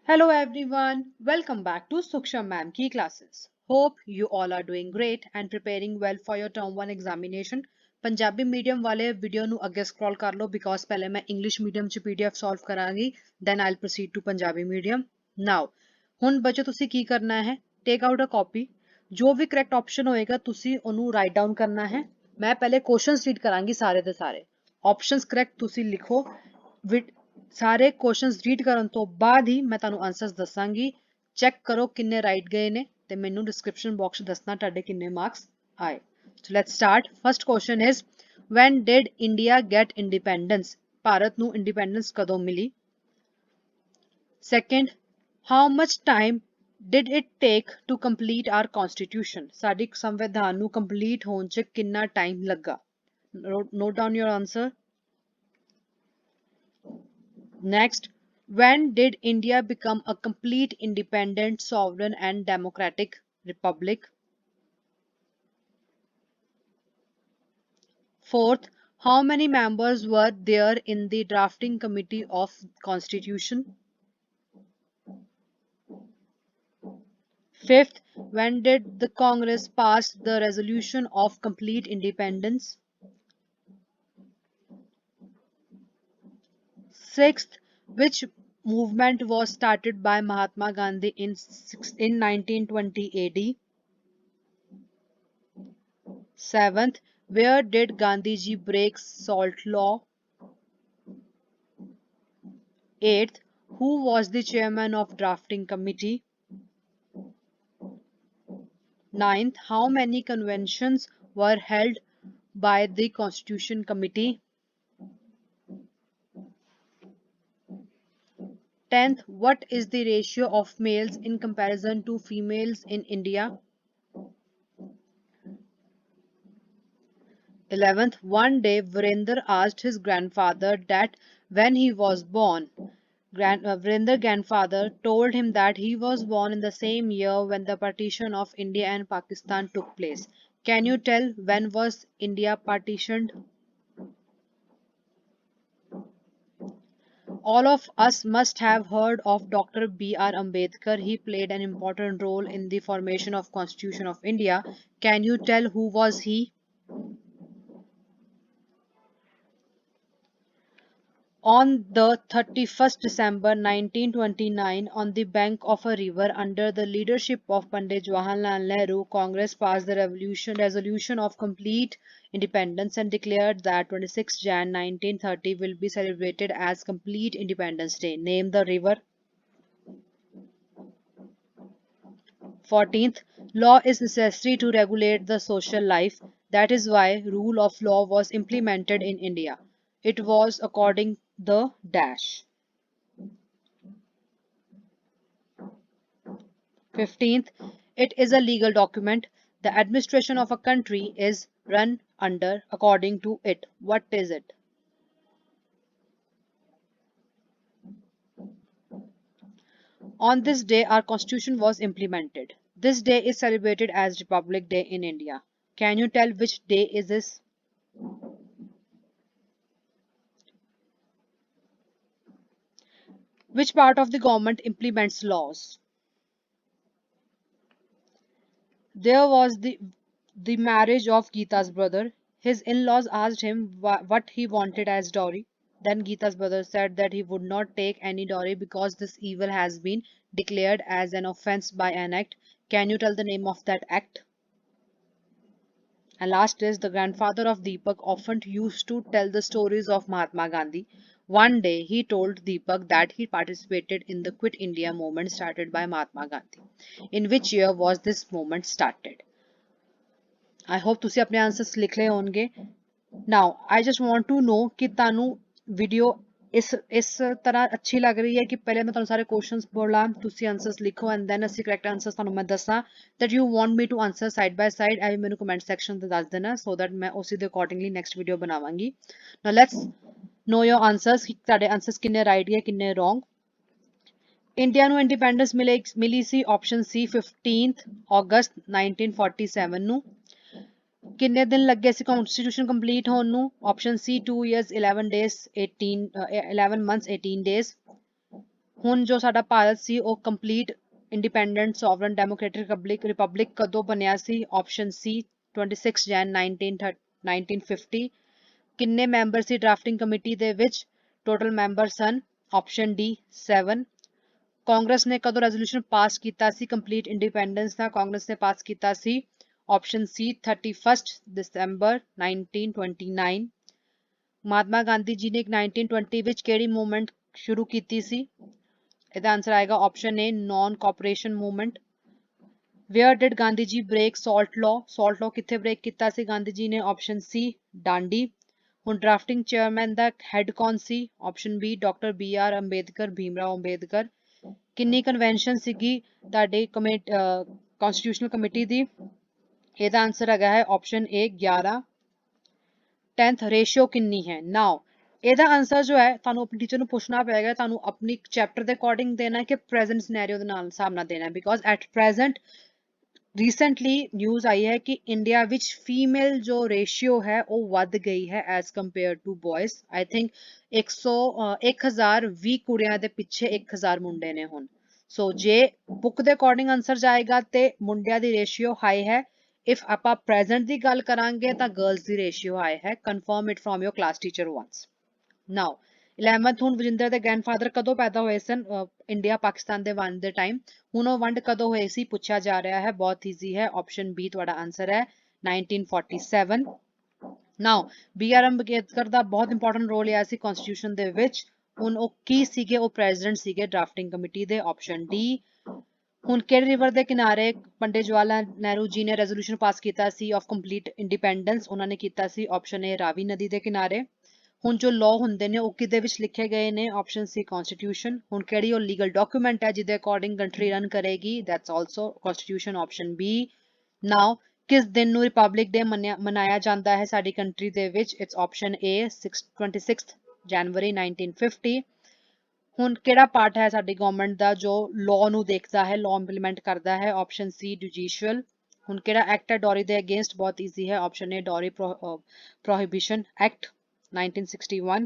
Hello everyone, welcome back to Suksha Ma'am Ki classes. Hope you all are doing great and preparing well for your term 1 examination. Punjabi medium वाले video ਨੂੰ ਅੱਗੇ scroll ਕਰ ਲਓ because ਪਹਿਲੇ ਮੈਂ English medium ਚ PDF solve ਕਰਾਂਗੀ then I'll proceed to Punjabi medium. Now ਹੁਣ ਬੱਚੋ ਤੁਸੀਂ ਕੀ ਕਰਨਾ ਹੈ ਟੇਕ ਆਊਟ ਅ ਕਾਪੀ ਜੋ ਵੀ ਕਰੈਕਟ ਆਪਸ਼ਨ ਹੋਏਗਾ ਤੁਸੀਂ ਉਹਨੂੰ ਰਾਈਟ ਡਾਊਨ ਕਰਨਾ ਹੈ ਮੈਂ ਪਹਿਲੇ ਕੁਐਸਚਨਸ ਰੀਡ ਕਰਾਂਗੀ ਸਾਰੇ ਦੇ ਸਾਰੇ ਆਪਸ਼ਨਸ ਕਰੈਕਟ ਤੁਸੀਂ ਲਿਖੋ ਸਾਰੇ ਕੁਐਸਚਨਸ ਰੀਡ ਕਰਨ ਤੋਂ ਬਾਅਦ ਹੀ ਮੈਂ ਤੁਹਾਨੂੰ ਆਨਸਰਸ ਦੱਸਾਂਗੀ ਚੈੱਕ ਕਰੋ ਕਿੰਨੇ ਰਾਈਟ ਗਏ ਨੇ ਤੇ ਮੈਨੂੰ ਡਿਸਕ੍ਰਿਪਸ਼ਨ ਬਾਕਸ ਦੱਸਣਾ ਤੁਹਾਡੇ ਕਿੰਨੇ ਮਾਰਕਸ ਆਏ so let's start first question is when did India get independence Bharat ਨੂੰ ਇੰਡੀਪੈਂਡੈਂਸ ਕਦੋਂ ਮਿਲੀ second how much time did it take to complete our constitution ਸਾਡੀ ਸੰਵਿਧਾਨ ਨੂੰ ਕੰਪਲੀਟ ਹੋਣ ਚ ਕਿੰਨਾ ਟਾਈਮ ਲੱਗਾ note down your answer. Next, when did India become a complete independent, sovereign, and democratic republic? Fourth, how many members were there in the drafting committee of Constitution? Fifth, when did the Congress pass the resolution of complete independence? Sixth, which movement was started by Mahatma Gandhi in 1920 AD? Seventh, where did Gandhiji break salt law? Eighth, who was the chairman of drafting committee? Ninth, how many conventions were held by the Constitution Committee? 10th, what is the ratio of males in comparison to females in India? 11th, one day Virender asked his grandfather that when he was born, Virender's grandfather told him that he was born in the same year when the partition of India and Pakistan took place. Can you tell when was India partitioned? All of us must have heard of Dr. B.R. Ambedkar. He played an important role in the formation of Constitution of India. Can you tell who was he? On the 31st December 1929, on the bank of a river under the leadership of Pandit Jawaharlal Nehru, Congress passed the resolution of complete independence and declared that 26 Jan 1930 will be celebrated as Complete Independence Day. Name the river. 14th, law is necessary to regulate the social life. That is why rule of law was implemented in India. It was according the dash. 15th, it is a legal document. The administration of a country is run under according to it. What is it? On this day, our constitution was implemented. This day is celebrated as Republic Day in India. Can you tell which day is this? Which part of the government implements laws? There was the marriage of Geeta's brother. His in-laws asked him what he wanted as dowry. Then Geeta's brother said that he would not take any dowry because this evil has been declared as an offense by an act. Can you tell the name of that act? And last is the grandfather of Deepak often used to tell the stories of Mahatma Gandhi. One day he told Deepak that he participated in the Quit India movement started by Mahatma Gandhi. In which year was this movement started? I hope ਤੁਸੀਂ ਆਪਣੇ answers ਲਿਖ ਲਏ ਹੋਣਗੇ. Now I just want to know ਕਿ ਤੁਹਾਨੂੰ video ਇਸ ਤਰ੍ਹਾਂ ਅੱਛੀ ਲੱਗ ਰਹੀ ਹੈ ਕਿ ਪਹਿਲੇ ਮੈਂ ਤੁਹਾਨੂੰ ਸਾਰੇ ਕੁਐਸਚਨਸ ਬੋਲਾਂ ਤੁਸੀਂ ਆਨਸਰਸ ਲਿਖੋ ਐਂਡ ਦੈਨ ਅਸੀਂ ਕਰੈਕਟ ਆਨਸਰਸ ਤੁਹਾਨੂੰ ਮੈਂ ਦੱਸਾਂ that you want me to answer side by side ਇਹ ਮੈਨੂੰ ਕਮੈਂਟ ਸੈਕਸ਼ਨ ਤੇ ਦੱਸ ਦੇਣਾ so that ਮੈਂ ਉਸੇ ਦੇ ਅਕੋਰਡਿੰਗਲੀ ਨੈਕਸਟ ਵੀਡੀਓ ਬਣਾਵਾਂਗੀ. Now let's know your answers ਕਿ ਤੁਹਾਡੇ ਆਨਸਰਸ ਕਿੰਨੇ ਰਾਈਟ ਹੈ ਕਿੰਨੇ ਰੋਂਗ. ਇੰਡੀਆ ਨੂੰ ਇੰਡੀਪੈਂਡੈਂਸ ਮਿਲੀ ਸੀ ਆਪਸ਼ਨ ਸੀ 15th ਅਗਸਤ 1947 ਨੂੰ. ਕਿੰਨੇ ਦਿਨ ਲੱਗੇ ਸੀ ਕਨਸਟੀਟਿਊਸ਼ਨ ਕੰਪਲੀਟ ਹੋਣ ਨੂੰ ਆਪਸ਼ਨ ਸੀ 2 years 11 days 11 months 18 days. ਹੁਣ ਜੋ ਸਾਡਾ ਭਾਰਤ ਸੀ ਉਹ complete independent sovereign democratic republic ਕਦੋਂ ਬਣਿਆ ਸੀ? ਆਪਸ਼ਨ ਸੀ 26 ਜਨ 1950। ਕਿੰਨੇ ਮੈਂਬਰ ਸੀ ਡਰਾਫਟਿੰਗ ਕਮੇਟੀ ਦੇ ਵਿੱਚ? ਟੋਟਲ ਮੈਂਬਰ ਸਨ ਆਪਸ਼ਨ ਡੀ 7। ਕਾਂਗਰਸ ਨੇ ਕਦੋਂ ਰੈਜ਼ੋਲੂਸ਼ਨ ਪਾਸ ਕੀਤਾ ਸੀ ਕੰਪਲੀਟ ਇੰਡੀਪੈਂਡੈਂਸ ਦਾ? ਕਾਂਗਰਸ ਨੇ ਪਾਸ ਕੀਤਾ ਸੀ ਆਪਸ਼ਨ ਸੀ 31 ਦਸੰਬਰ 1929। ਮਹਾਤਮਾ ਗਾਂਧੀ ਜੀ ਨੇ 1920 ਵਿੱਚ ਕਿਹੜੀ ਮੂਵਮੈਂਟ ਸ਼ੁਰੂ ਕੀਤੀ ਸੀ? ਇਹਦਾ ਆਂਸਰ ਆਏਗਾ option A non cooperation movement. Where did Gandhi ji break salt law? Salt law ਕਿੱਥੇ ਬ੍ਰੇਕ ਕੀਤਾ ਸੀ ਗਾਂਧੀ ਜੀ ਨੇ? Option C Dandi. ਹੁਣ ਡਰਾਫਟਿੰਗ ਚੇਅਰਮੈਨ ਦਾ ਹੈਡ ਕੌਣ ਸੀ? Option B doctor B R Ambedkar, Bhimrao Ambedkar. ਕਿੰਨੀ ਕਨਵੈਨਸ਼ਨ ਸੀਗੀ ਤੁਹਾਡੇ ਕਨਸਟੀਟਿਊਸ਼ਨਲ ਕਮੇਟੀ ਦੀ? ਇਹਦਾ ਆਂਸਰ ਹੈਗਾ ਹੈ ਆਪਸ਼ਨ ਏ 11। 10th ਰੇਸ਼ੀਓ ਕਿੰਨੀ ਹੈ? ਨਾਓ ਇਹਦਾ ਆਂਸਰ ਜੋ ਹੈ ਤੁਹਾਨੂੰ ਆਪਣੇ ਟੀਚਰ ਨੂੰ ਪੁੱਛਣਾ ਪਏਗਾ, ਤੁਹਾਨੂੰ ਆਪਣੀ ਚੈਪਟਰ ਦੇ ਅਕੋਰਡਿੰਗ ਦੇਣਾ ਕਿ ਪ੍ਰੈਜ਼ੈਂਟ ਸਿਨੈਰੀਓ ਦੇ ਨਾਲ ਹਿਸਾਬ ਨਾਲ ਦੇਣਾ, because at present recently news ਆਈ ਹੈ ਕਿ ਇੰਡੀਆ ਵਿੱਚ ਫੀਮੇਲ ਜੋ ਰੇਸ਼ੀਓ ਹੈ ਉਹ ਵੱਧ ਗਈ ਹੈ as compare to boys. I think 1020 ਕੁੜੀਆਂ ਦੇ ਪਿੱਛੇ 1000 ਮੁੰਡੇ ਨੇ ਹੁਣ। ਸੋ ਜੇ ਬੁੱਕ ਦੇ ਅਕੋਰਡਿੰਗ ਆਂਸਰ ਜਾਏਗਾ ਤੇ ਮੁੰਡਿਆਂ ਦੀ ਰੇਸ਼ੀਓ ਹਾਈ ਹੈ। ਇਫ ਆਪਾਂ ਪ੍ਰੈਜ਼ੈਂਟ ਦੀ ਗੱਲ ਕਰਾਂਗੇ ਤਾਂ ਗਰਲਸ ਦੀ ਰੇਸ਼ੀਓ ਹਾਈ ਹੈ। Confirm it from your class teacher once. Now 11th ਹੁਣ ਵਰਿੰਦਰ ਦੇ ਗ੍ਰੈਂਡਫਾਦਰ ਕਦੋਂ ਪੈਦਾ ਹੋਏ ਸਨ ਇੰਡੀਆ ਪਾਕਿਸਤਾਨ ਦੇ ਵੰਡ ਦੇ ਟਾਈਮ? ਹੁਣ ਉਹ ਵੰਡ ਕਦੋਂ ਹੋਏ ਸੀ ਪੁੱਛਿਆ ਜਾ ਰਿਹਾ ਹੈ। ਬਹੁਤ ਈਜ਼ੀ ਹੈ, ਆਪਸ਼ਨ ਬੀ ਤੁਹਾਡਾ ਆਂਸਰ ਹੈ 1947। ਨਾਓ ਬੀ ਆਰ ਅੰਬੇਦਕਰ ਦਾ ਬਹੁਤ ਇੰਪੋਰਟੈਂਟ ਰੋਲ ਰਿਹਾ ਸੀ ਕਨਸਟੀਟਿਊਸ਼ਨ ਦੇ ਵਿੱਚ। ਹੁਣ ਉਹ ਕੀ ਸੀਗੇ? ਉਹ ਪ੍ਰੈਜ਼ੀਡੈਂਟ ਸੀਗੇ ਡਰਾਫਟਿੰਗ ਕਮੇਟੀ ਦੇ, ਆਪਸ਼ਨ ਡੀ। ਹੁਣ ਕਿਹੜੇ ਰਿਵਰ ਦੇ ਕਿਨਾਰੇ ਪੰਡਿਤ ਜਵਾਹਰ ਲਾਲ ਨਹਿਰੂ ਜੀ ਨੇ ਰੈਜ਼ੋਲੂਸ਼ਨ ਪਾਸ ਕੀਤਾ ਸੀ ਆਫ ਕੰਪਲੀਟ ਇੰਡੀਪੈਂਡੈਂਸ? ਉਹਨਾਂ ਨੇ ਕੀਤਾ ਸੀ ਆਪਸ਼ਨ ਏ ਰਾਵੀ ਨਦੀ ਦੇ ਕਿਨਾਰੇ। ਹੁਣ ਜੋ ਲਾਅ ਹੁੰਦੇ ਨੇ ਉਹ ਕਿਹਦੇ ਵਿੱਚ ਲਿਖੇ ਗਏ ਨੇ? Option C constitution. ਹੁਣ ਕਿਹੜੀ ਉਹ ਲੀਗਲ ਡਾਕੂਮੈਂਟ ਹੈ ਜਿਹਦੇ ਅਕੋਰਡਿੰਗ ਕੰਟਰੀ ਰਨ ਕਰੇਗੀ? That's also constitution, option B. Now ਕਿਸ ਦਿਨ ਨੂੰ ਰਿਪਬਲਿਕ ਡੇ ਮਨਾਇਆ ਜਾਂਦਾ ਹੈ ਸਾਡੀ ਕੰਟਰੀ ਦੇ ਵਿੱਚ? ਇਟਸ ਆਪਸ਼ਨ ਏ 26 ਜਨਵਰੀ 1950। ਹੁਣ ਕਿਹੜਾ ਪਾਰਟ ਹੈ ਸਾਡੀ ਗਵਰਨਮੈਂਟ ਦਾ ਜੋ ਲਾਅ ਨੂੰ ਦੇਖਦਾ ਹੈ, ਲਾਅ ਇੰਪਲੀਮੈਂਟ ਕਰਦਾ ਹੈ? ਆਪਸ਼ਨ ਸੀ ਜੁਡੀਸ਼ੀਅਲ। ਹੁਣ ਕਿਹੜਾ ਐਕਟ ਹੈ ਡੋਰੀ ਦੇ ਅਗੇਂਸਟ? ਬਹੁਤ ਈਜ਼ੀ ਹੈ, ਆਪਸ਼ਨ ਏ ਡੋਰੀ ਪ੍ਰੋਹਿਬਿਸ਼ਨ ਐਕਟ 1961।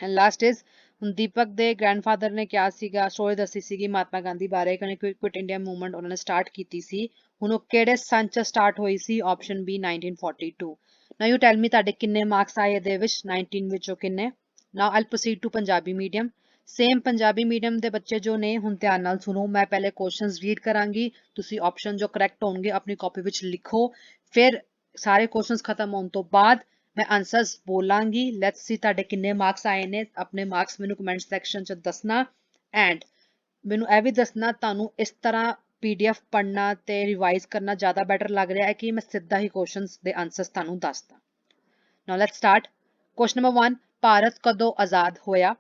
ਐਂਡ ਲਾਸਟ ਇਜ਼ ਹੁਣ ਦੀਪਕ ਦੇ ਗ੍ਰੈਂਡਫਾਦਰ ਨੇ ਕਿਹਾ ਸੀਗਾ, ਸਟੋਰੀ ਦੱਸੀ ਸੀਗੀ ਮਹਾਤਮਾ ਗਾਂਧੀ ਬਾਰੇ, ਕਹਿੰਦੇ ਕੁਇਟ ਇੰਡੀਆ ਮੂਵਮੈਂਟ ਉਹਨਾਂ ਨੇ ਸਟਾਰਟ ਕੀਤੀ ਸੀ। ਹੁਣ ਉਹ ਕਿਹੜੇ ਸੰਨ ਚ ਸਟਾਰਟ ਹੋਈ ਸੀ? Option B 1942। Now you tell me ਤੁਹਾਡੇ ਕਿੰਨੇ ਮਾਰਕਸ ਆਏ ਇਹਦੇ ਵਿੱਚ? 19 ਵਿੱਚੋਂ ਕਿੰਨੇ? Now I'll proceed to Punjabi medium. Same Punjabi medium ਦੇ ਬੱਚੇ ਜੋ ਨੇ ਹੁਣ ਧਿਆਨ ਨਾਲ ਸੁਣੋ, ਮੈਂ ਪਹਿਲੇ ਕੁਐਸਚਨਸ ਰੀਡ ਕਰਾਂਗੀ, ਤੁਸੀਂ ਆਪਸ਼ਨ ਜੋ ਕਰੈਕਟ ਹੋਣਗੇ ਆਪਣੀ ਕਾਪੀ ਵਿੱਚ ਲਿਖੋ, ਫਿਰ ਸਾਰੇ ਕੁਐਸਚਨਸ ਖਤਮ ਹੋਣ ਤੋਂ ਬਾਅਦ ਮੈਂ ਆਨਸਰਸ ਬੋਲਾਂਗੀ। ਲੈਟਸ ਸੀ ਤੁਹਾਡੇ ਕਿੰਨੇ ਮਾਰਕਸ ਆਏ ਨੇ। ਆਪਣੇ ਮਾਰਕਸ ਮੈਨੂੰ ਕਮੈਂਟ ਸੈਕਸ਼ਨ ਚ ਦੱਸਣਾ ਐਂਡ ਮੈਨੂੰ ਇਹ ਵੀ ਦੱਸਣਾ ਤੁਹਾਨੂੰ ਇਸ ਤਰ੍ਹਾਂ ਪੀਡੀਐਫ ਪੜ੍ਹਨਾ ਤੇ ਰਿਵਾਈਜ਼ ਕਰਨਾ ਜ਼ਿਆਦਾ ਬੈਟਰ ਲੱਗ ਰਿਹਾ ਹੈ ਕਿ ਮੈਂ ਸਿੱਧਾ ਹੀ ਕੁਐਸਚਨਸ ਦੇ ਆਨਸਰਸ ਤੁਹਾਨੂੰ ਦੱਸਦਾ। ਨਾਓ let's start. Question number 1, Bharat ਕਦੋਂ ਆਜ਼ਾਦ ਹੋਇਆ?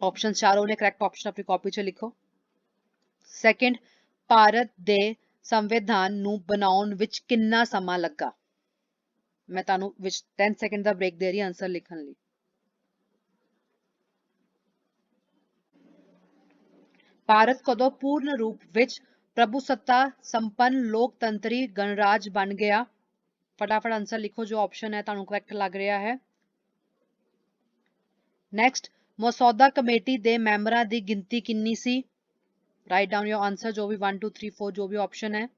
ਆਪਸ਼ਨ ਚਾਰੋਂ ਨੇ ਕਰੈਕਟ ਆਪਸ਼ਨ ਆਪਣੀ ਕਾਪੀ 'ਚ ਲਿਖੋ। ਸੈਕਿੰਡ, ਭਾਰਤ ਦੇ ਸੰਵਿਧਾਨ ਨੂੰ ਬਣਾਉਣ ਵਿੱਚ ਕਿੰਨਾ ਸਮਾਂ ਲੱਗਾ? ਮੈਂ ਤੁਹਾਨੂੰ ਵਿੱਚ 10 ਸੈਕਿੰਡ ਦਾ ਬ੍ਰੇਕ ਦੇ ਰਹੀ ਆਨਸਰ ਲਿਖਣ ਲਈ। ਭਾਰਤ ਕਦੋਂ ਪੂਰਨ ਰੂਪ ਵਿੱਚ ਪ੍ਰਭੂਸੱਤਾ ਸੰਪੰਨ ਲੋਕਤੰਤਰੀ ਗਣਰਾਜ ਬਣ ਗਿਆ? ਫਟਾਫਟ ਆਨਸਰ ਲਿਖੋ ਜੋ ਆਪਸ਼ਨ ਹੈ ਤੁਹਾਨੂੰ ਕਰੈਕਟ ਲੱਗ ਰਿਹਾ ਹੈ। ਨੈਕਸਟ, ਮਸੌਦਾ ਕਮੇਟੀ ਦੇ ਮੈਂਬਰਾਂ ਦੀ ਗਿਣਤੀ ਕਿੰਨੀ ਸੀ? ਰਾਈਟ ਡਾਊਨ ਯੋਰ ਆਨਸਰ, ਜੋ ਵੀ 1 2 3 4 ਜੋ ਵੀ ਆਪਸ਼ਨ ਹੈ।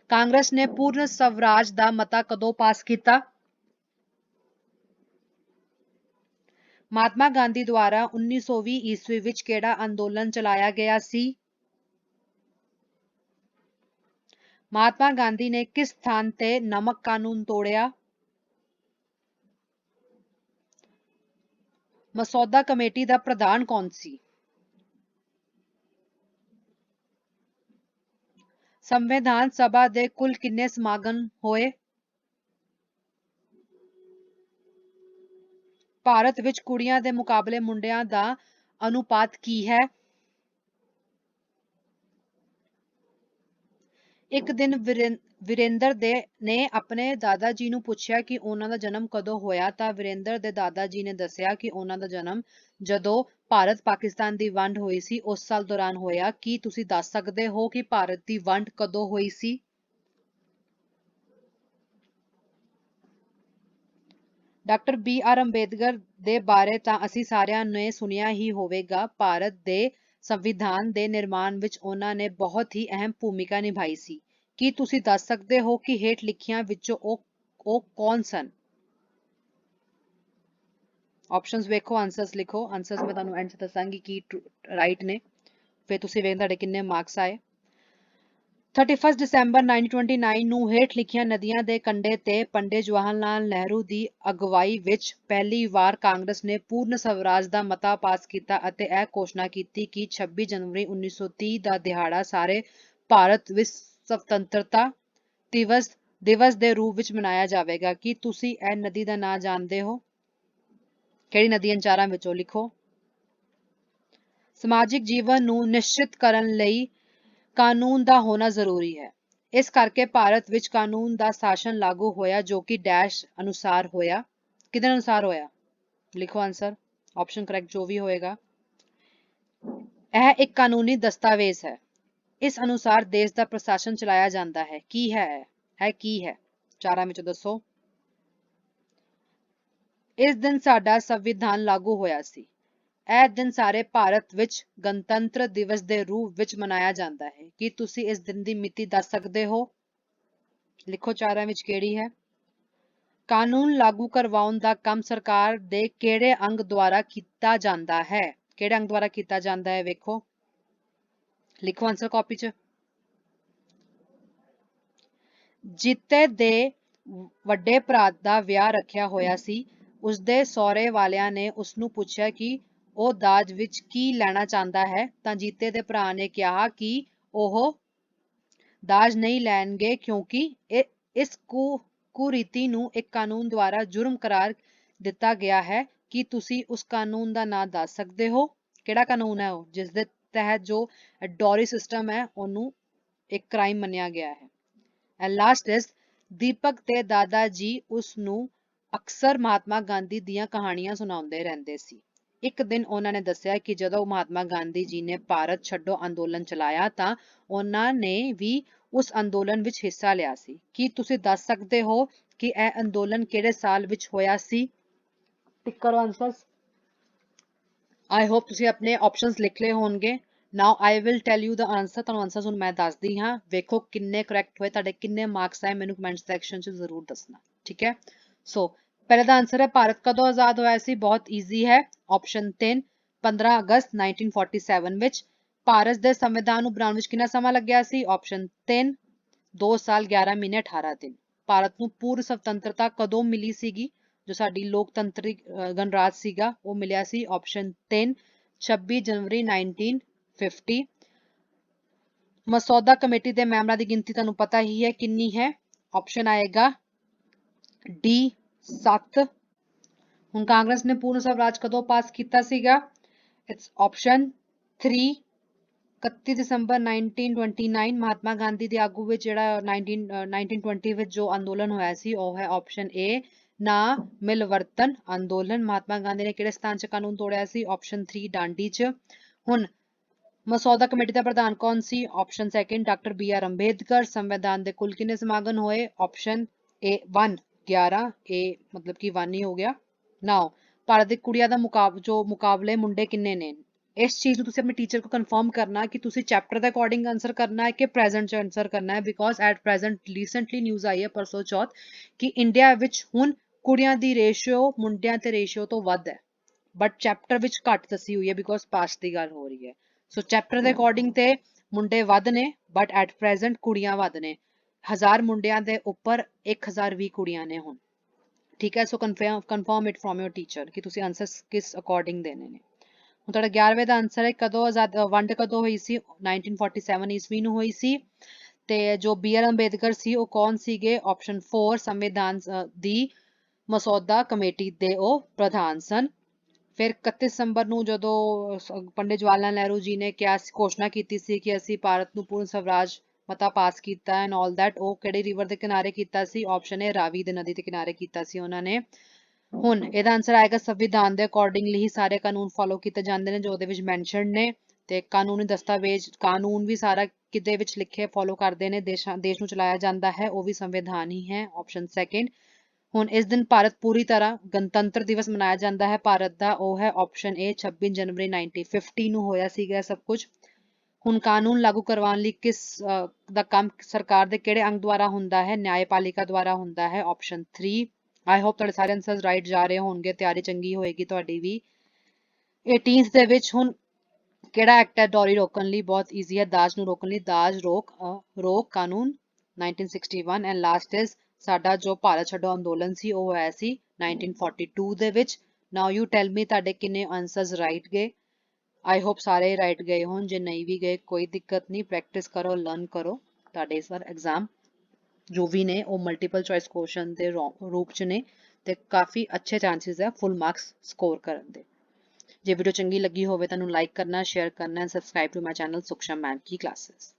ਕਾਂਗਰਸ ਨੇ ਪੂਰਨ ਸਵਰਾਜ ਦਾ ਮਤਾ ਕਦੋਂ ਪਾਸ ਕੀਤਾ? ਮਹਾਤਮਾ ਗਾਂਧੀ ਦੁਆਰਾ 1920 ਈਸਵੀ ਵਿੱਚ ਕਿਹੜਾ ਅੰਦੋਲਨ ਚਲਾਇਆ ਗਿਆ ਸੀ? ਮਹਾਤਮਾ ਗਾਂਧੀ ਨੇ ਕਿਸ ਸਥਾਨ ਤੇ ਨਮਕ ਕਾਨੂੰਨ ਤੋੜਿਆ? ਮਸੌਦਾ ਕਮੇਟੀ ਦਾ ਪ੍ਰਧਾਨ ਕੌਣ ਸੀ? ਸੰਵਿਧਾਨ ਸਭਾ ਦੇ ਕੁੱਲ ਕਿੰਨੇ ਸਮਾਗਮ ਹੋਏ? ਭਾਰਤ ਵਿੱਚ ਕੁੜੀਆਂ ਦੇ ਮੁਕਾਬਲੇ ਮੁੰਡਿਆਂ ਦਾ ਅਨੁਪਾਤ ਕੀ ਹੈ? ਇੱਕ ਦਿਨ ਵੀਰੇਂਦਰ ਨੇ ਆਪਣੇ ਦਾਦਾ ਜੀ ਨੂੰ ਪੁੱਛਿਆ ਕਿ ਉਹਨਾਂ ਦਾ ਜਨਮ ਕਦੋਂ ਹੋਇਆ ਤਾਂ ਵੀਰੇਂਦਰ ਦੇ ਦਾਦਾ ਜੀ ਨੇ ਦੱਸਿਆ ਕਿ ਉਹਨਾਂ ਦਾ ਜਨਮ ਜਦੋਂ ਭਾਰਤ ਪਾਕਿਸਤਾਨ ਦੀ ਵੰਡ ਹੋਈ ਸੀ ਉਸ ਸਾਲ ਦੌਰਾਨ ਹੋਇਆ। ਕੀ ਤੁਸੀਂ ਦੱਸ ਸਕਦੇ ਹੋ ਕਿ ਭਾਰਤ ਦੀ ਵੰਡ ਕਦੋਂ ਹੋਈ ਸੀ? ਡਾਕਟਰ ਬੀ ਆਰ ਅੰਬੇਦਕਰ ਦੇ ਬਾਰੇ ਤਾਂ ਅਸੀਂ ਸਾਰਿਆਂ ਨੇ ਸੁਣਿਆ ਹੀ ਹੋਵੇਗਾ। ਭਾਰਤ ਦੇ ਸੰਵਿਧਾਨ ਦੇ ਨਿਰਮਾਣ ਵਿੱਚ ਉਹਨਾਂ ਨੇ ਬਹੁਤ ਹੀ ਅਹਿਮ ਭੂਮਿਕਾ ਨਿਭਾਈ ਸੀ। ਕੀ ਤੁਸੀਂ ਦੱਸ ਸਕਦੇ ਹੋ ਕਿ ਹੇਠ ਲਿਖਿਆਂ ਵਿੱਚੋਂ ਉਹ ਕੌਣ ਸਨ? ਆਪਸ਼ਨਸ ਵੇਖੋ, ਆਨਸਰਸ ਲਿਖੋ। ਆਨਸਰਸ ਮੈਂ ਤੁਹਾਨੂੰ ਐਂਡ 'ਚ ਦੱਸਾਂਗੀ ਕੀ ਰਾਈਟ ਨੇ, ਫਿਰ ਤੁਸੀਂ ਵੇਖ ਤੁਹਾਡੇ ਕਿੰਨੇ ਮਾਰਕਸ ਆਏ। 31 ਦਸੰਬਰ 1929 ਨੂੰ ਹੇਠ ਲਿਖੀਆਂ ਨਦੀਆਂ ਦੇ ਕੰਢੇ ਤੇ ਪੰਡਿਤ ਜਵਾਹਰ ਲਾਲ ਨਹਿਰੂ ਦੀ ਅਗਵਾਈ ਵਿੱਚ ਪਹਿਲੀ ਵਾਰ ਕਾਂਗਰਸ ਨੇ ਪੂਰਨ ਸਵਰਾਜ ਦਾ ਮਤਾ ਪਾਸ ਕੀਤਾ ਅਤੇ ਇਹ ਘੋਸ਼ਣਾ ਕੀਤੀ ਕਿ 26 ਜਨਵਰੀ 1930 ਦਾ ਦਿਹਾੜਾ ਸਾਰੇ ਭਾਰਤ ਵਿੱਚ ਸੁਤੰਤਰਤਾ ਦਿਵਸ ਦੇ ਰੂਪ ਵਿੱਚ ਮਨਾਇਆ ਜਾਵੇਗਾ। ਕੀ ਤੁਸੀਂ ਇਹ ਨਦੀ ਦਾ ਨਾਂ ਜਾਣਦੇ ਹੋ? ਕਿਹੜੀ ਨਦੀ ਇਹਨਾਂ ਚਾਰਾਂ ਵਿੱਚੋਂ ਲਿਖੋ। ਸਮਾਜਿਕ ਜੀਵਨ ਨੂੰ ਨਿਸ਼ਚਿਤ ਕਰਨ ਲਈ ਕਾਨੂੰਨ ਦਾ ਹੋਣਾ ਜ਼ਰੂਰੀ ਹੈ। ਇਸ ਕਰਕੇ ਭਾਰਤ ਵਿੱਚ ਕਾਨੂੰਨ ਦਾ ਸ਼ਾਸਨ ਲਾਗੂ ਹੋਇਆ ਜੋ ਕਿ ਡੈਸ਼ ਅਨੁਸਾਰ ਹੋਇਆ। ਕਿਹਦੇ ਅਨੁਸਾਰ ਹੋਇਆ? ਲਿਖੋ ਆਨਸਰ। ਆਪਸ਼ਨ ਕਰੈਕਟ ਜੋ ਵੀ ਹੋਏਗਾ। ਇਹ ਇੱਕ ਕਾਨੂੰਨੀ ਦਸਤਾਵੇਜ਼ ਹੈ। ਇਸ ਅਨੁਸਾਰ ਦੇਸ਼ ਦਾ ਪ੍ਰਸ਼ਾਸਨ ਚਲਾਇਆ ਜਾਂਦਾ ਹੈ। ਕੀ ਹੈ ਇਹ? ਕੀ ਹੈ? ਚਾਰਾਂ ਵਿੱਚੋਂ ਦੱਸੋ। ਇਸ ਦਿਨ ਸਾਡਾ ਸੰਵਿਧਾਨ ਲਾਗੂ ਹੋਇਆ ਸੀ। ਇਹ ਦਿਨ ਸਾਰੇ ਭਾਰਤ ਵਿੱਚ ਗਣਤੰਤਰ ਦਿਵਸ ਦੇ ਰੂਪ ਵਿੱਚ ਮਨਾਇਆ ਜਾਂਦਾ ਹੈ। ਕੀ ਤੁਸੀਂ ਇਸ ਦਿਨ ਦੀ ਮਿਤੀ ਦੱਸ ਸਕਦੇ ਹੋ? ਲਿਖੋ ਚਾਰਾਂ ਵਿੱਚ ਕਿਹੜੀ ਹੈ। ਕਾਨੂੰਨ ਲਾਗੂ ਕਰਵਾਉਣ ਦਾ ਕੰਮ ਸਰਕਾਰ ਦੇ ਕਿਹੜੇ ਅੰਗ ਦੁਆਰਾ ਕੀਤਾ ਜਾਂਦਾ ਹੈ? ਕਿਹੜੇ ਅੰਗ ਦੁਆਰਾ ਕੀਤਾ ਜਾਂਦਾ ਹੈ ਵੇਖੋ। ਲਿਖੋ ਆਨਸਰ ਕਾਪੀ 'ਚ। ਜੀਤੇ ਦੇ ਵੱਡੇ ਭਰਾ ਦਾ ਵਿਆਹ ਰੱਖਿਆ ਹੋਇਆ ਸੀ। ਉਸਦੇ ਸਹੁਰੇ ਵਾਲਿਆਂ ਨੇ ਉਸਨੂੰ ਪੁੱਛਿਆ ਕਿ ਉਹ ਦਾਜ ਵਿੱਚ ਕੀ ਲੈਣਾ ਚਾਹੁੰਦਾ ਹੈ ਤਾਂ ਜੀਤੇ ਦੇ ਭਰਾ ਨੇ ਕਿਹਾ ਕਿ ਉਹ ਦਾਜ ਨਹੀਂ ਲੈਣਗੇ ਕਿਉਂਕਿ ਇਸ ਕੁਰੀਤੀ ਨੂੰ ਇੱਕ ਕਾਨੂੰਨ ਦੁਆਰਾ ਜੁਰਮ ਕਰਾਰ ਦਿੱਤਾ ਗਿਆ ਹੈ। ਕੀ ਤੁਸੀਂ ਉਸ ਕਾਨੂੰਨ ਦਾ ਨਾਂ ਦੱਸ ਸਕਦੇ ਹੋ? ਕਿਹੜਾ ਕਾਨੂੰਨ ਹੈ ਉਹ ਜਿਸ ਦੇ ਤਹਿਤ ਜੋ ਡੋਰੀ ਸਿਸਟਮ ਹੈ ਉਹਨੂੰ ਇੱਕ ਕ੍ਰਾਈਮ ਮੰਨਿਆ ਗਿਆ ਹੈ? And last is ਦੀਪਕ ਦੇ ਦਾਦਾ ਜੀ ਉਸ ਨੂੰ ਅਕਸਰ ਮਹਾਤਮਾ ਗਾਂਧੀ ਦੀਆਂ ਕਹਾਣੀਆਂ ਸੁਣਾਉਂਦੇ ਰਹਿੰਦੇ ਸੀ। ਇੱਕ ਦਿਨ ਉਹਨਾਂ ਨੇ ਦੱਸਿਆ ਕਿ ਜਦੋਂ ਮਹਾਤਮਾ ਗਾਂਧੀ ਜੀ ਨੇ ਭਾਰਤ ਛੱਡੋ ਅੰਦੋਲਨ ਚਲਾਇਆ ਤਾਂ ਉਹਨਾਂ ਨੇ ਵੀ ਉਸ ਅੰਦੋਲਨ ਵਿੱਚ ਹਿੱਸਾ ਲਿਆ ਸੀ। ਕੀ ਤੁਸੀਂ ਦੱਸ ਸਕਦੇ ਹੋ ਕਿ ਇਹ ਅੰਦੋਲਨ ਕਿਹੜੇ ਸਾਲ ਵਿੱਚ ਹੋਇਆ ਸੀ? ਟਿਕ ਕਰੋ ਆਨਸਰਸ। ਆਈ ਹੋਪ ਤੁਸੀਂ ਆਪਣੇ ਆਪਸ਼ਨਸ ਲਿਖ ਲਏ ਹੋਣਗੇ। Now I will tell you the answer. ਤੁਹਾਨੂੰ ਆਨਸਰ ਹੁਣ ਮੈਂ ਦੱਸਦੀ ਹਾਂ। ਵੇਖੋ ਕਿੰਨੇ ਕਰੈਕਟ ਹੋਏ, ਤੁਹਾਡੇ ਕਿੰਨੇ ਮਾਰਕਸ ਆਏ, ਮੈਨੂੰ ਕਮੈਂਟ ਸੈਕਸ਼ਨ 'ਚ ਜ਼ਰੂਰ ਦੱਸਣਾ। ਠੀਕ ਹੈ। ਸੋ ਪਹਿਲੇ ਦਾ ਆਨਸਰ ਹੈ ਭਾਰਤ ਕਦੋਂ ਆਜ਼ਾਦ ਹੋਇਆ ਸੀ? ਬਹੁਤ ਈਜ਼ੀ ਹੈ। ਆਪਸ਼ਨ 3 15 ਅਗਸਤ 1947 ਵਿੱਚ। ਭਾਰਤ ਦੇ ਸੰਵਿਧਾਨ ਨੂੰ ਬਣਾਉਣ ਵਿੱਚ ਕਿੰਨਾ ਸਮਾਂ ਲੱਗਿਆ ਸੀ? ਆਪਸ਼ਨ 3 2 ਸਾਲ 11 ਮਹੀਨੇ 18 ਦਿਨ। ਭਾਰਤ ਨੂੰ ਪੂਰਨ ਸੁਤੰਤਰਤਾ ਕਦੋਂ ਮਿਲੀ ਸੀਗੀ? ਜੋ ਸਾਡੀ ਲੋਕਤੰਤਰੀ ਗਣਰਾਜ ਸੀਗਾ ਉਹ ਮਿਲਿਆ ਸੀ ਆਪਸ਼ਨ 3 26 ਜਨਵਰੀ 1950। ਮਸੌਦਾ ਕਮੇਟੀ ਦੇ ਮੈਂਬਰਾਂ ਦੀ ਗਿਣਤੀ ਤੁਹਾਨੂੰ ਪਤਾ ਹੀ ਹੈ ਕਿੰਨੀ ਹੈ। ਆਪਸ਼ਨ ਆਏਗਾ ਡੀ 7। ਹੁਣ ਕਾਂਗਰਸ ਨੇ ਪੂਰਨ ਸਵਰਾਜ ਕਦੋਂ ਪਾਸ ਕੀਤਾ ਸੀਗਾ? ਇਟਸ ਆਪਸ਼ਨ 3 31 ਦਸੰਬਰ 1929। ਮਹਾਤਮਾ ਗਾਂਧੀ ਦੇ ਆਗੂ ਵਿੱਚ ਜਿਹੜਾ 1920 ਵਿੱਚ ਜੋ ਅੰਦੋਲਨ ਹੋਇਆ ਸੀ ਉਹ ਹੈ ਆਪਸ਼ਨ ਏ ਨਾ ਮਿਲਵਰਤਨ ਅੰਦੋਲਨ। ਮਹਾਤਮਾ ਗਾਂਧੀ ਨੇ ਕਿਹੜੇ ਸਥਾਨ 'ਚ ਕਾਨੂੰਨ ਤੋੜਿਆ ਸੀ? ਆਪਸ਼ਨ 3 ਡਾਂਡੀ 'ਚ। ਹੁਣ ਮਸੌਦਾ ਕਮੇਟੀ ਦਾ ਪ੍ਰਧਾਨ ਕੌਣ ਸੀ? Option 2 doctor B R Ambedkar. ਸੰਵਿਧਾਨ ਦੇ ਕੁੱਲ ਕਿੰਨੇ ਸਮਾਗਮ ਹੋਏ? Option A 1 11। ਇਹ ਮਤਲਬ ਕਿ 1 ਹੀ ਹੋ ਗਿਆ। ਨਾਓ ਭਾਰਤ ਦੀ ਕੁੜੀਆਂ ਦਾ ਮੁਕਾਬਲੇ ਮੁੰਡੇ ਕਿੰਨੇ ਨੇ? ਇਸ ਚੀਜ਼ ਨੂੰ ਤੁਸੀਂ ਆਪਣੇ ਟੀਚਰ ਕੋ ਕਨਫਰਮ ਕਰਨਾ ਕਿ ਤੁਸੀਂ ਚੈਪਟਰ ਦੇ ਅਕੋਰਡਿੰਗ ਆਨਸਰ ਕਰਨਾ ਹੈ ਕਿ ਪ੍ਰੈਜ਼ੈਂਟ 'ਚ ਆਨਸਰ ਕਰਨਾ ਹੈ। Because at present recently news ਆਈ ਹੈ ਪਰਸੋਂ ਚੌਥ ਕਿ ਇੰਡੀਆ ਵਿੱਚ ਹੁਣ ਕੁੜੀਆਂ ਦੀ ਰੇਸ਼ੀਓ ਮੁੰਡਿਆਂ ਤੇ ਰੇਸ਼ੀਓ ਤੋਂ ਵੱਧ ਹੈ, ਬਟ ਚੈਪਟਰ ਵਿੱਚ ਘੱਟ ਦੱਸੀ ਹੋਈ ਹੈ ਬਿਕੋਜ਼ ਪਾਸਟ ਦੀ ਗੱਲ ਹੋ ਰਹੀ ਹੈ। ਸੋ ਚੈਪਟਰ ਦੇ ਅਕੋਰਡਿੰਗ ਤੇ ਮੁੰਡੇ ਵੱਧ ਨੇ ਬਟ ਐਟ ਪ੍ਰੈਜ਼ੈਂਟ ਕੁੜੀਆਂ ਵੱਧ ਨੇ। 1000 ਮੁੰਡਿਆਂ ਦੇ ਉੱਪਰ 1020 ਕੁੜੀਆਂ ਨੇ ਹੁਣ। ਠੀਕ ਹੈ। So confirm it from your teacher ਕਿ ਤੁਸੀਂ ਆਨਸਰ ਕਿਸ ਅਕੋਰਡਿੰਗ ਦੇਣੇ ਨੇ। ਹੁਣ ਤੁਹਾਡਾ 11ਵੇਂ ਦਾ ਆਨਸਰ ਹੈ ਕਦੋਂ ਵੰਡ ਕਦੋਂ ਹੋਈ ਸੀ? 1947 ਈਸਵੀ ਨੂੰ ਹੋਈ ਸੀ। ਤੇ ਜੋ ਬੀ ਆਰ ਅੰਬੇਦਕਰ ਸੀ ਉਹ ਕੌਣ ਸੀਗੇ? ਆਪਸ਼ਨ 4 ਸੰਵਿਧਾਨ ਦੀ ਮਸੌਦਾ ਕਮੇਟੀ ਦੇ ਉਹ ਪ੍ਰਧਾਨ ਸਨ। ਫਿਰ 31 ਦਸੰਬਰ ਨੂੰ ਜਦੋਂ ਪੰਡਿਤ ਜਵਾਹਰ ਲਾਲ ਨਹਿਰੂ ਜੀ ਨੇ ਕਿਹਾ ਘੋਸ਼ਣਾ ਕੀਤੀ ਸੀ ਕਿ ਅਸੀਂ ਭਾਰਤ ਨੂੰ ਪੂਰਨ ਸਵਰਾਜ ਮਤਾ ਪਾਸ ਕੀਤਾ ਐਂਡ ਆਲ ਦੈਟ, ਉਹ ਕਿਹੜੇ ਰਿਵਰ ਦੇ ਕਿਨਾਰੇ ਕੀਤਾ ਸੀ? ਆਪਸ਼ਨ ਏ ਰਾਵੀ ਦੇ ਨਦੀ ਦੇ ਕਿਨਾਰੇ ਕੀਤਾ ਸੀ ਉਹਨਾਂ ਨੇ। ਹੁਣ ਇਹਦਾ ਆਨਸਰ ਆਏਗਾ ਸੰਵਿਧਾਨ ਦੇ ਅਕੋਰਡਿੰਗਲੀ ਹੀ ਸਾਰੇ ਕਾਨੂੰਨ ਫੋਲੋ ਕੀਤੇ ਜਾਂਦੇ ਨੇ ਜੋ ਉਹਦੇ ਵਿੱਚ ਮੈਂਸ਼ਨਡ ਨੇ। ਤੇ ਕਾਨੂੰਨੀ ਦਸਤਾਵੇਜ਼ ਕਾਨੂੰਨ ਵੀ ਸਾਰਾ ਕਿਤੇ ਵਿੱਚ ਲਿਖੇ ਫੋਲੋ ਕਰਦੇ ਨੇ। ਦੇਸ਼ ਨੂੰ ਚਲਾਇਆ ਜਾਂਦਾ ਹੈ ਉਹ ਵੀ ਸੰਵਿਧਾਨ ਹੀ ਹੈ। ਆਪਸ਼ਨ 2। ਹੁਣ ਇਸ ਦਿਨ ਭਾਰਤ ਪੂਰੀ ਤਰ੍ਹਾਂ ਗਣਤੰਤਰ ਦਿਵਸ ਮਨਾਇਆ ਜਾਂਦਾ ਹੈ ਭਾਰਤ ਦਾ, ਉਹ ਹੈ ਆਪਸ਼ਨ ਏ 26 ਜਨਵਰੀ 1950 ਨੂੰ ਹੋਇਆ ਸੀਗਾ ਸਭ ਕੁਝ। ਹੁਣ ਕਾਨੂੰਨ ਲਾਗੂ ਕਰਵਾਉਣ ਲਈ ਕਿਸ ਦਾ ਕੰਮ ਸਰਕਾਰ ਦੇ ਕਿਹੜੇ ਅੰਗ ਦੁਆਰਾ ਹੁੰਦਾ ਹੈ? ਨਿਆਂਪਾਲਿਕਾ ਦੁਆਰਾ ਹੁੰਦਾ ਹੈ, ਆਪਸ਼ਨ 3। ਆਈ ਹੋਪ ਤੁਹਾਡੇ ਸਾਰੇ ਆਨਸਰਸ ਰਾਈਟ ਜਾ ਰਹੇ ਹੋਣਗੇ, ਤਿਆਰੀ ਚੰਗੀ ਹੋਏਗੀ ਤੁਹਾਡੀ ਵੀ। 18th ਦੇ ਵਿੱਚ ਹੁਣ ਕਿਹੜਾ ਐਕਟ ਹੈ ਡੋਰੀ ਰੋਕਣ ਲਈ? ਬਹੁਤ ਈਜ਼ੀ ਹੈ, ਦਾਜ ਨੂੰ ਰੋਕਣ ਲਈ ਦਾਜ ਰੋਕ ਕਾਨੂੰਨ 1961। ਐਂਡ ਲਾਸਟ ਇਜ਼ ਸਾਡਾ ਜੋ ਭਾਰਤ ਛੱਡੋ ਅੰਦੋਲਨ ਸੀ ਉਹ ਹੋਇਆ ਸੀ 1942 ਦੇ ਵਿੱਚ। ਨਾਓ ਯੂ ਟੈਲ ਮੀ ਤੁਹਾਡੇ ਕਿੰਨੇ ਆਨਸਰਸ ਰਾਈਟ ਗਏ? ਆਈ ਹੋਪ ਸਾਰੇ ਰਾਈਟ ਗਏ ਹੋਣ, ਜੇ ਨਹੀਂ ਵੀ ਗਏ ਕੋਈ ਦਿੱਕਤ ਨਹੀਂ, ਪ੍ਰੈਕਟਿਸ ਕਰੋ, ਲਰਨ ਕਰੋ। ਤੁਹਾਡੇ ਇਸ ਵਾਰ ਐਗਜ਼ਾਮ ਜੋ ਵੀ ਨੇ ਉਹ ਮਲਟੀਪਲ ਚੋਇਸ ਕੁਐਸਚਨ ਦੇ ਰੂਪ ਚ ਨੇ ਤੇ ਕਾਫੀ ਅੱਛੇ ਚਾਂਸਸ ਹੈ ਫੁੱਲ ਮਾਰਕਸ ਸਕੋਰ ਕਰਨ ਦੇ। ਜੇ ਵੀਡੀਓ ਚੰਗੀ ਲੱਗੀ ਹੋਵੇ ਤੁਹਾਨੂੰ ਲਾਈਕ ਕਰਨਾ, ਸ਼ੇਅਰ ਕਰਨਾ and subscribe to my channel Sukhsham ma'am ਕੀ ਕਲਾसेस।